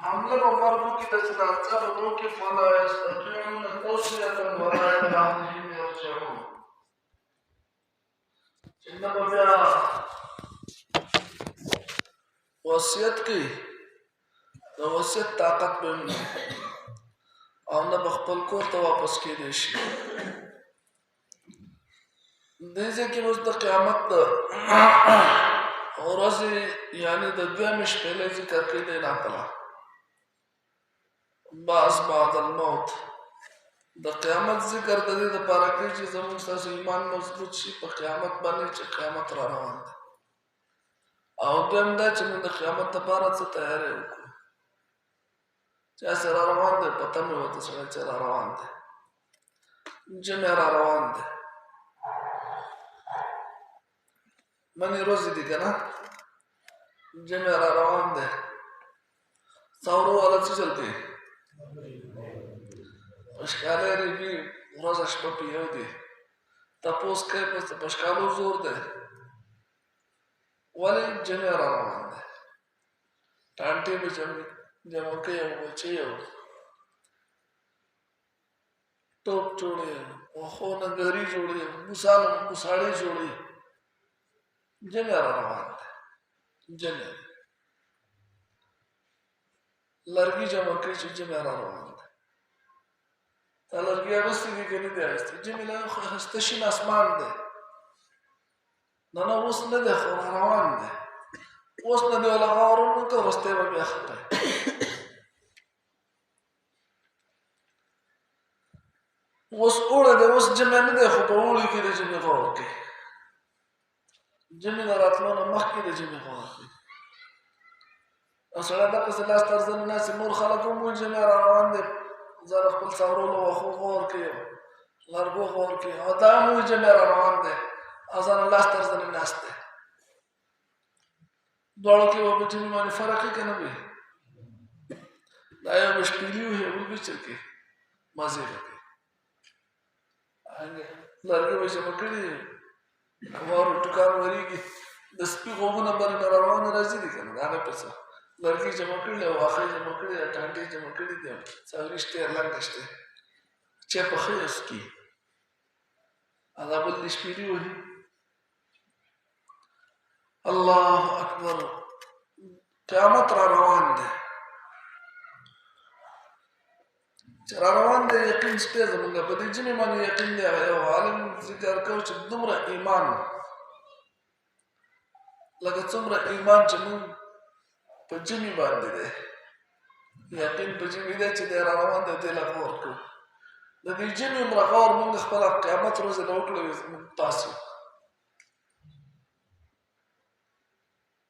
حمله په فرضو کې د صداقت موقف ولا يستطيعون توصية ولا إلى أهلهم يرجعون. إنما بیا وصیت کوي د وصیت طاقت به نه او نه به خپل کور ته واپس کېدی شي. دې ځای کې اوس د قیامت د ورځې یعنې د دویمې شپېلې ذکر کوي دی ناقله بعض بعد الموت د قیامت ذکر د دې دپاره کوي چې زموږ ستاسو ایمان مضبوط شي په قیامت باندې چې قیامت را روان دی او دویم دا چې موږ د قیامت دپاره څه تیاری وکړو چې هسې را روان دی پته مې ورته سړی چې را روان دی جمعې را روان دی منې ورځې دي که نه جمعې را روان دی څاورو والا څه چل کوي پشکالی ریبي ورځ شپه په یو دی تپوس کوي پس د پشکالو زور دی ولې جمعې را روان دی ټانټې به جمع کوي او بچې او ټوپ جوړې وښو نه ګري جوړې بوساړې جوړې جمعې را روان دی جمعې لرګي جمع کوي چې جمعې را روان دی تا لرګي اغوستي دي که نه دي اغوستي جمعې له اخیسته شین اسمان دی نه نه اوس نه دی خو را روان دی اوس نه دی ولا غاورم نه که وروستی به بیا خطی اوس اوړه دی اوس جمعې نه دی خو په اوړي کې د جمعې غور کوي جمعې نه راتلو نه مخکې د جمعې غور کوي او سړی دقسې لاس تر ځنې ناستې نور خلک هم وایي جمعې را روان دی ځان خپل څاورو له وښو غور کوي لرګو غور کوي او دا هم وایي جمعې را روان دی او ځان لاس تر ځنې ناست دی دواړو کې به په جمعې باندې فرق یې که نه وي دا یو به شپېلي وي بل به چرکې مزې به کوي لرګي به جمع کړي واورو ټوکان ورېږي د سپي غوږونه باندې نه روانه راځي دي که نه د هغه په څه لرګي جمع کړي او واښه جمع کړي ټانټې جمع کړي دي څاوري شته لنګه شته چې پخې اسکي دا بل د شپېلي وهي الله اکبر قیامت را روان دی چې را روان دی یقین شته زمونږ په دې جمعې باندې یقین دی هغه یو عالم ذکر کوو چې دومره ایمان لکه څومره ایمان چې مونږ په جمعې باندې دی یقین په جمعې دی چې دی را روان دی دې له غور کوو د دې جمعې مره غور مونږ خپله قیامت ورځې له وکړو زمونږ تاسو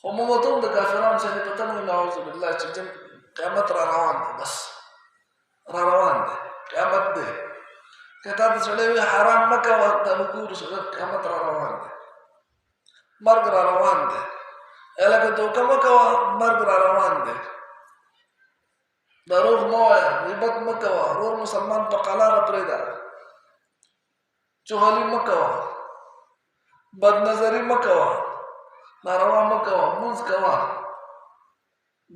خو مونږ ته هم د کافرانو څخه پته نه وي نعوذ بالله چې قیامت را روان دی بس را روان دی قیامت دی که تا ته سړی وي حرام مه کوه دا به ګورو قیامت را روان دی مرګ را روان دی لکه دوکه مه کوه مرګ را روان دی دروغ مه وایه غیبت مه کوه ورور مسلمان په قلاره پرېږده چغلي مه کوه بدنظري مه کوه ناروا مه کوه مونځ کوه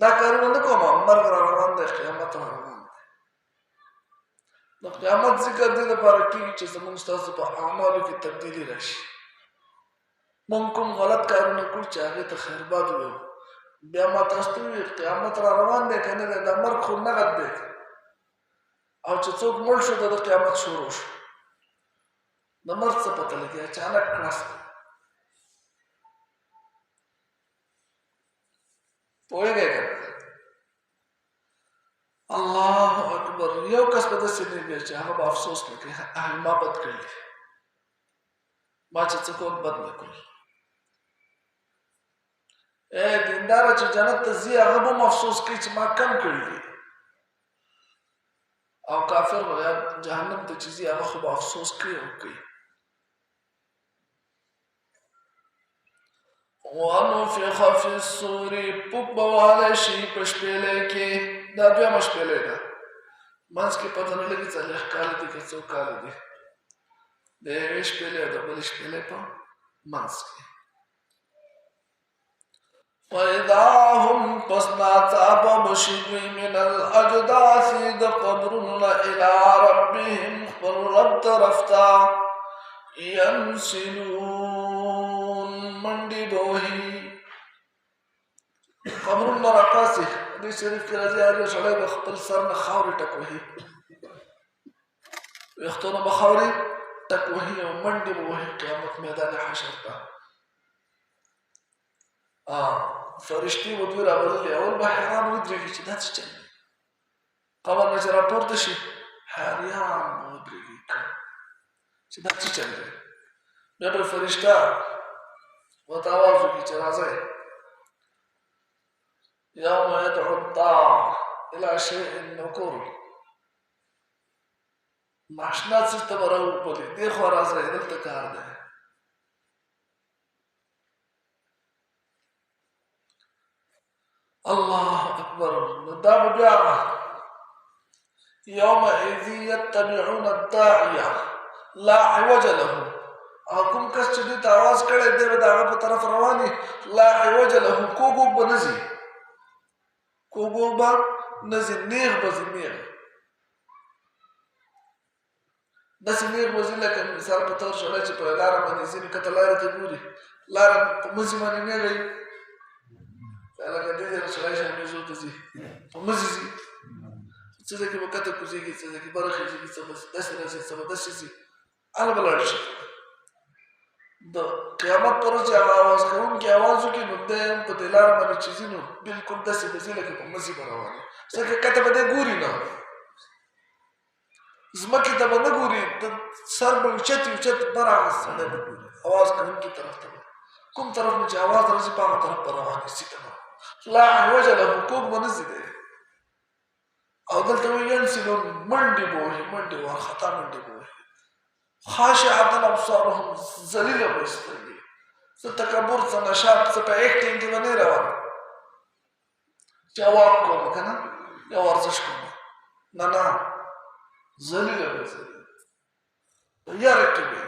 دا کارونه نه کومه مرګ را روان دی قیامت را روان دی د قیامت ذکر دې دپاره کېږي چې زموږ ستاسو په اعمالو کې تبدیلي راشي مونږ کوم غلط کارونه کوو چې هغې ته خیرباد وویو بیا ما تاسو ته وویل قیامت را روان دی که نه دی دا مرګ خو نغد دی او چې څوک مړ شو د قیامت شروع شو د مرګ څه پته لګي اچانک کړاس پوهېږئ که الله اکبر یو کس به داسې نه وي چې هغه به افسوس نه کوي ما بد کړي ما چې څه کول بد نه کړي دینداره چې جنت ته ځي هغه به هم افسوس کوي چې ما کم کړي دي او کافر به جهنم ته چې ځي هغه خو به افسوس کوي او کوي ونفخ فی الصور پوک به وهلی شي په شپېلۍ کې دا دویمه شپېلۍ ده منځ کې پته نه لګي څلوېښت کاله دي که څو کاله دي د یوې شپېلۍ او د بلې شپېلۍ په منځ کې وَإِذَا هُمْ ناڅاپه بشي دوی من الاجداث د قبرونو نه الى ربهم خپل رب طرف ته ينسلون منډې به وهي قبرونو نه راپاسې حدیث شریف کې راځي هر یو سړی به خپل سر نه خاورې ټک وهي ویښتونه به خاورې ټک وهي او منډې به وهي قیامت میدان حشر ته فرشتي به دوی راغللې اول به حیران ودرېږي چې دا څه چل دی قبر نه چې راپورته شي حیران به ودرېږي چې دا څه چل دی بیا به فرشته ورته اواز وکړي چې راځئ يوم يدعو الداع إلى شيء نكر ناشنا څه ته به راوبلي دې خوا راځئ دلته کار دی الله أكبر نداب بیا يومئذ يتبعون الداعية لا عوج له کوم کس چې دوی ته آواز کړی دی به د هغه په طرف رواني لا عوج له کوږ به نه ځي کوږ به نه ځي نیغ به ځي نیغ داسې نیغ به ځي لکه مثال په طور سړی چې په لاره باندې ځي نو که ته لارې ته ګوري لاره په منځي باندې نیغه وي لکه دې ځای سړی چې همېزو ته ځي په مزي ځي څه ځای کې به کته کوزېږي څه ځای کې به رخېږي څه به داسې راځي څه به داسې ځي هله به لاړ شي د قیامت پر ورځ چې هغه اواز کوونکي اواز وکړي نو دی هم په دې لاره باندې چې ځي نو بلکل داسې به ځي لکه په مزي به روان وي ځکه کته به دی ګوري نه ځمکې ته به نه ګوري د سر به اوچت اوچت بر هغه سړی به ګوري اواز کوونکي طرف ته کوم طرف نه چې اواز راځي په هغه طرف به روان وي سیده به لا عوج له کوږ به نه ځي دی او دلته وایي ینسلون منډې به وهي منډې وارخطا منډې به وهي خاشعة ابصارهم ذلیله به سترګې څه تکبر څه نشاط څه په ایکټینګ کې به نه روان چې واک کوم که نه یا ورزش کوم نه نه ذلیله به ذلیله په یاره کې به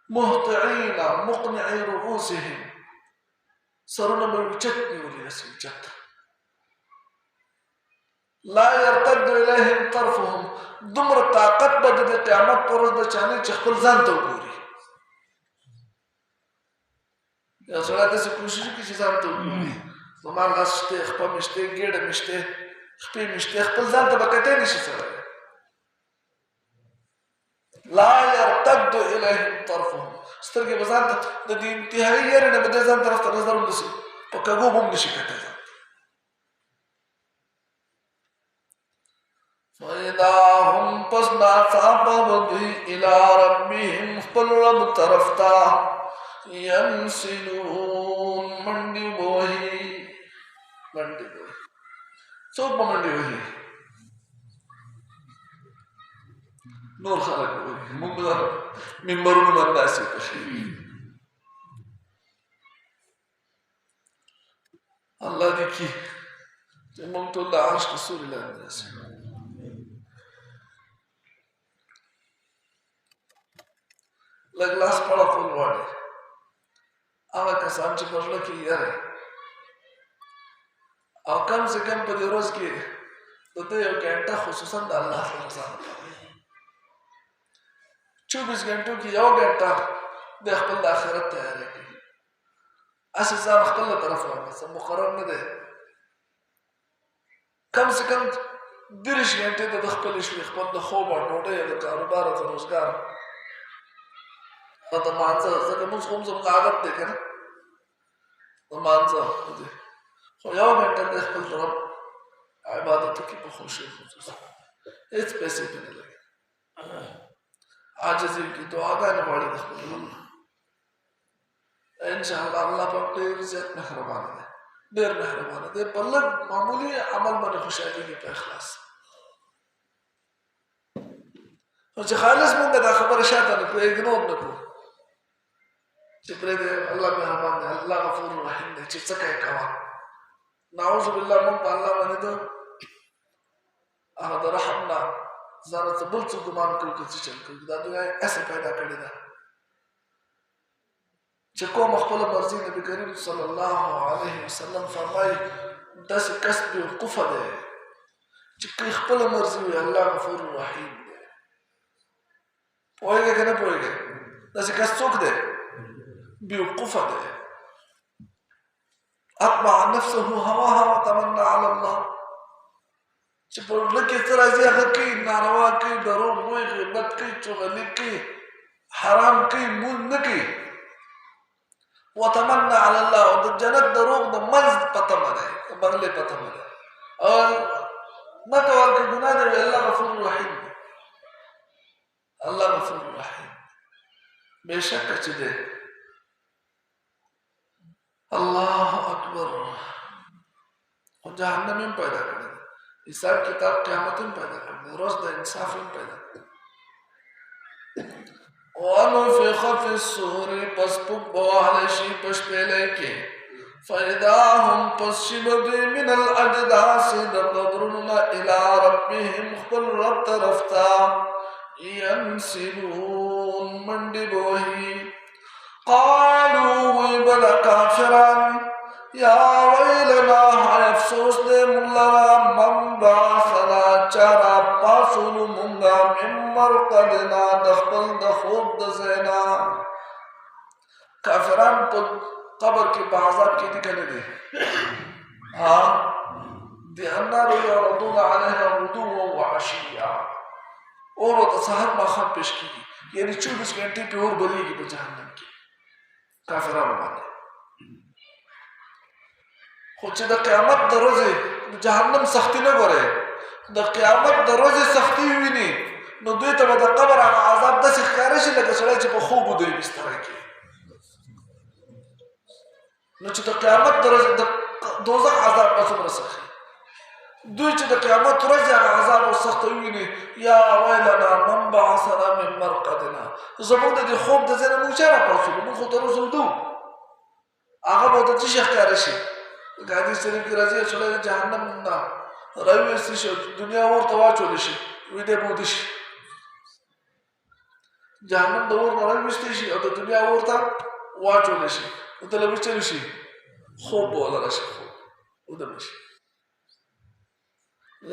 مهطعین مقنعي رؤوسهم سرونه به اوچت نیولي داسې اوچت لا يرتد إليهم طرفهم دومره طاقت به د قیامت پر ورځ د چا نه چې خپل ځان ته وګوري یو سړی داسې کوشش وکړي چې ځان ته وګوري زما لاس شته خپه مې شته ګېډه مې شته خپې مې شته خپل ځان ته به کتی نه شي سړی لا يرتد إليهم طرفهم سترګې به ځان ته د دې انتهایي یارې نه به دې ځان طرف ته نظر ونیسي په کږو به هم نه شي کتی ځان فإذا هم پس ناڅاپه به دوی إلى ربهم خپل رب طرف ته ينسلون منډې به وهي منډې به وهي څوک به منډې وهي نور خلک به وهي موږ به منبرونو باندې داسې وکړي الله دې کړي چې موږ ټول د عرش د سوري لاندې راسي لږ لاس پړه کول غواړي هغه کسان چې په زړه کې یاري او کم سے کم په دې ورځ کې د ده یو ګنټه خصوصا د الله سره رضا کوي 24 घंटों کې یو ګنټه د خپل د آخرت تیاری کوي هسې ځان خپل له طرف راباسه مقرر نه دی کم سے کم 30 घंटे د خپلې شوې خپل د خوب او ډوډۍ د کاروبار او د روزګار او د مانځه ځکه موږ هم زموږ عادت دی که نه د مانځه خو یو ګنټه د خپل رب عبادتو کې په خوښۍ خصوصا هېڅ پیسې پې نه لګي عاجزي کې دعاګانې غواړي د خپل رب انشاءالله الله پاک ډېر زیات مهربانه دی ډېر مهربانه دی په لږ معمولي عمل باندې خوشحالېږي په اخلاص نو چې خالص مونږ دا خبره شاته نه کړو اګنور نه کړو چې پرېږدی الله مهربان دی الله غفور رحیم دی چې څه کوې کوه نعوذ بالله مونږ په الله باندې د هغه د رحم نه ځان څه بل څه ګمان کوو که څه چل کوو دا دنیا یې هسې پیدا کړې ده چې کوم خپل مرضی نبی کریم صلی الله علیه وسلم فرمایي داسې کس بیوقوفه دی چې کوي خپل مرضی وي الله غفور رحیم دی. پوهېږئ که نه پوهېږئ؟ داسې کس څوک دی؟ بیوقوفه دی. اتبع نفسه هواها وتمنى على الله، چې په زړه کې څه راځي هغه کوي، ناروا کوي، دروغ وایي، غیبت کوي، چغلي کوي، حرام کوي، مونځ نه کوي. وتمنى على الله، او د جنت د روح د منځ په تمه دی، د بنګلې په تمه دی. او نه کول که ګناه دی، الله غفور رحیم دی. الله غفور رحیم بېشکه چې دی. الله اکبر. خو جهنم هم پیدا کړی دی، حساب کتاب قیامت هم پیدا کړی دی، ورځ د انصاف هم پیدا کړی دی. ونفخ في الصور، پس پک بواهل شي پشپیلے کې، فاذا هم پس شبدوی من الاجداث د قبرنا الى ربهم، خپل رب طرف ته ينسلون منډې بوهي. قالوا وی بل کافران یا ویلنا، های افسوس دے موږ لره، من بعثنا چا راپاڅولو موږه، من مرقدنا د خپل د خوب د ځای نه. کافران په قبر کې په عذاب کې دي که نه دي؟ د النار یعرضون علیها غدوا وعشیا، اور ورته سهار ماښام پیش کېږي، یعنې 24 ګنټې پې اور بلیږي په جهنم کې کافرانو باندې. خو چې د قیامت د ورځې د جهنم سختي نه ګورئ، د قیامت د ورځې سختي وویني، نو دوی ته به د قبر هغه عذاب داسې ښکاره شي لکه سړی چې په خوب ودوي بستره کې. نو چې د قیامت د ورځې د دوزخ عذاب به څومره سخت وي، دوی چې د قیامت ورځې هغه عذاب او سخته وویني، یا ویلنا من بعثنا من مرقدنا، زموږ د دې خوب د ځای نه موږ چا راپاڅولو، موږ خو تر اوسه ویده وو. هغه به ورته څه شی ښکاره شي؟ لکه حدیث شریف کې راځي، سړی د جهنم نه راویستل شي، دنیا اور ته واچولی شي، ویده به وده شي. جهنم د اور نه راویستی شي او د دنیا اور ته واچولی شي، نو ته له ویې چلو شي، خوب به وله راشي، خوب وده به شي.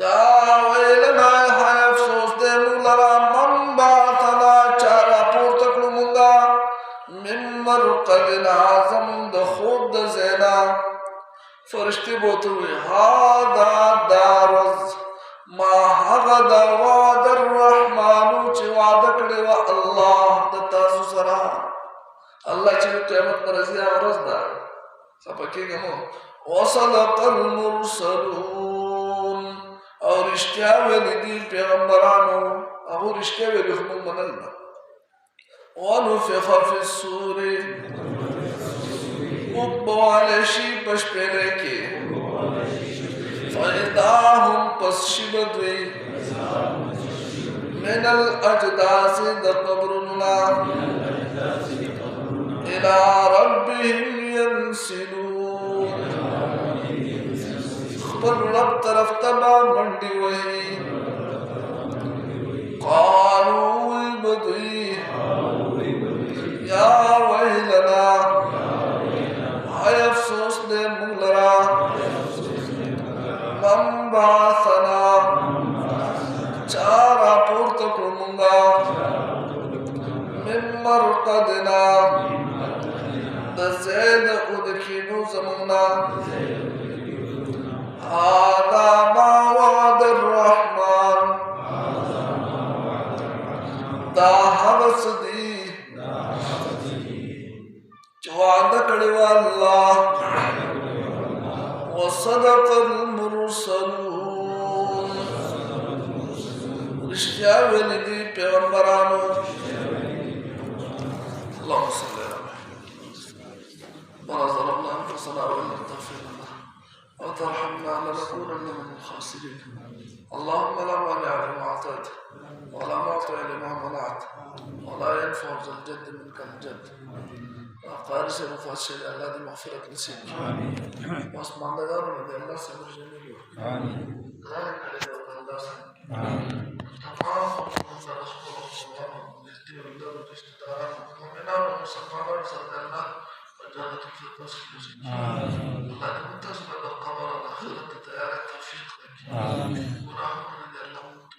یا ویلنا، های افسوس دی موږ لره، من بعثنا چا راپورته کړو موږه، من مرقدنا زموږ د خوب د ځای نه. فرشتې به ورته ووایي هذا دا ورځ ما هغه دا وعد الرحمن چې وعده کړې وه الله د تاسو سره. الله چې د قیامت په ورځ هغه ورځ ده، خفه کېږه مو. وصدق المرسلون، او رښتیا ویلي دي پیغمبرانو، هغو رښتیا ویلي خو موږ منل نه. ونفخ فی الصور، پک بوالی شي پشپیلې کې، فاذا هم پس شي دوی من الاجداث د قبرنا الى ربهم ينسلون، خپل رب طرف ته به منډې وهي. قالوا وی بدوی یا ویلنا، های افسوس دی موږ لره، من بعثنا چا راپورته کړو موږه، من مرقدنا د ځای د اوده کېدو زموږ نه. هذا ما وعد الرحمن، دا هغه څه دي چې وعده کړې وه الله. وصدق المرسلون، رښتیا ویلي دي پیغمبرانو. اللهم صل على محمد. ربنا ظلمنا انفسنا وان لم تغفر لنا وترحمنا لنكونن من الخاسرين. اللهم لا مانع لما اعطيت ولا معطي لما منعت ولا ينفع ذا الجد منك الجد. قارس وفات شيء الله دي مغفرة نصيب واسمان دارنا دي الله صبر جميل ذلك الله صبر تمام ومنظر رسول الله صلى الله عليه وسلم جنة الفردوس الله تمتاز من القمر الآخرة تيار التوفيق لك ونعم من الله